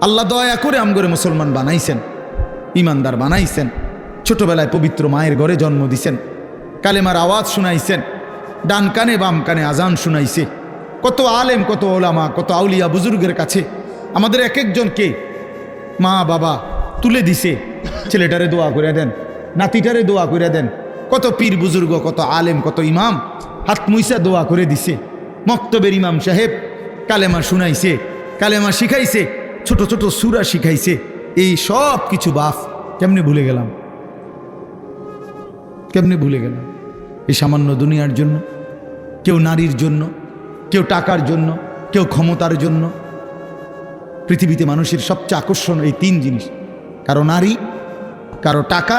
আল্লাহ দয়া করে আমগরে মুসলমান বানাইছেন, ইমানদার বানাইছেন, ছোটবেলায় পবিত্র মায়ের ঘরে জন্ম দিছেন, কালেমার আওয়াজ শুনাইছেন, ডান কানে বাম কানে আজান শুনাইছে। কত আলেম, কত ওলামা, কত আউলিয়া বুজুর্গের কাছে আমাদের এক একজনকে মা বাবা তুলে দিছে, ছেলেটারে দোয়া করে দেন, নাতিটারে দোয়া করে দেন। কত পীর বুজুর্গ, কত আলেম, কত ইমাম হাত মুইসা দোয়া করে দিছে। মক্তবের ইমাম সাহেব কালেমা শুনাইছে, কালেমা শিখাইছে, ছোট ছোট সূরা শিখাইছে। এই সব কিছু বাপ কেমনে ভুলে গেলাম, কেমনে ভুলে গেলাম? এই সামান্য দুনিয়ার জন্য, কেউ নারীর জন্য, কেউ টাকার জন্য, কেউ ক্ষমতার জন্য। পৃথিবীতে মানুষের সবচেয়ে আকর্ষণ এই তিন জিনিস: কারো নারী, কারো টাকা,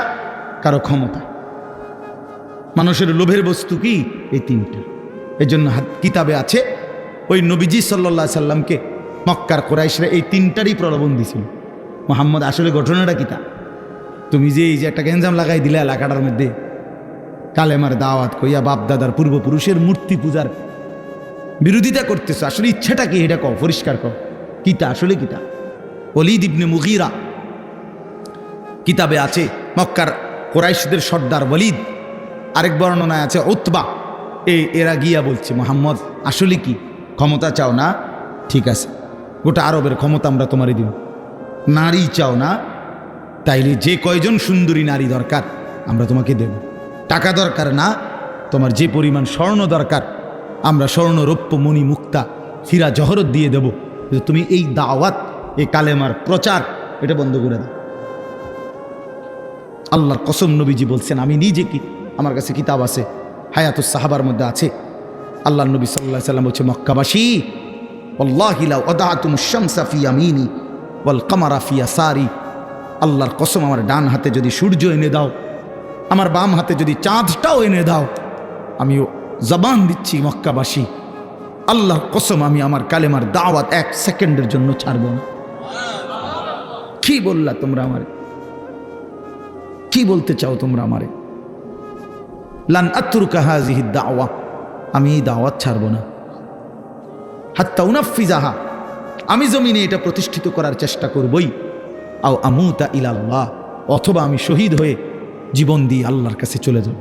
কারো ক্ষমতা। মানুষের লোভের বস্তু কি? এই তিনটা। এই জন্য কিতাবে আছে ওই নবীজি সাল্লাল্লাহু আলাইহি সাল্লামকে মক্কার কুরাইশরা এই তিনটারই প্রলোভন দিছিল। মুহাম্মদ আসলে ঘটনাটা কিতা? তুমি যে এই যে একটা গেঞ্জাম লাগাই দিলে এলাকাটার মধ্যে, কালেমার দাওয়াত কইয়া বাপ দাদার পূর্বপুরুষের মূর্তি পূজার বিরোধিতা করতেছ, আসলে ইচ্ছাটা কি? এটা কও, পরিষ্কার কও, কিতা আসলে কিতা? ওলীদ ইবনে মুগীরা কিতাবে আছে মক্কার কুরাইশদের সর্দার ওলীদ, আরেক বর্ণনায় আছে উতবা, এরা গিয়া বলছে মুহাম্মদ আসলে কি ক্ষমতা চাও না? ঠিক আছে, গোটা আরবের ক্ষমতা আমরা তোমারই দিব। নারী চাও না? তাইলে যে কয়জন সুন্দরী নারী দরকার আমরা তোমাকে দেব। টাকা দরকার না? তোমার যে পরিমাণ স্বর্ণ দরকার আমরা স্বর্ণ, রৌপ্য, মণি, মুক্তা, হীরা জহরত দিয়ে দেব। তুমি এই দাওয়াত, এই কালেমার প্রচার এটা বন্ধ করে দাও। আল্লাহর কসম, নবীজি বলছেন, আমি নিজে কি, আমার কাছে কিতাব আছে, হায়াতুস সাহাবার মধ্যে আছে। আল্লাহ নবী সাল্লাল্লাহু আলাইহি সাল্লাম বলছে, মক্কাবাসী, ওয়াল্লাহি লাউ আদাতুমুশ শামসা ফি ইয়ামিনি ওয়াল কামারা ফি ইয়াসারি, আল্লাহর কসম, আমার ডান হাতে যদি সূর্য এনে দাও, আমার বাম হাতে যদি চাঁদটাও এনে দাও, আমিও জবান দিচ্ছি মক্কাবাসী, আল্লাহর কসম, আমি আমার কালেমার দাওয়াত 1 সেকেন্ডের জন্য ছাড়ব না। কি বললা তোমরা আমারে? কি বলতে চাও তোমরা আমারে? লান আতরুকা হাযিহি দাওয়া, আমি এই দাওয়াত ছাড়ব না। হাত্তা উনাফিজাহা, আমি জমিনে এটা প্রতিষ্ঠিত করার চেষ্টা করবই। আও আমুতা ইলাল্লাহ, অথবা আমি শহীদ হয়ে জীবন দিয়ে আল্লাহর কাছে চলে যাব।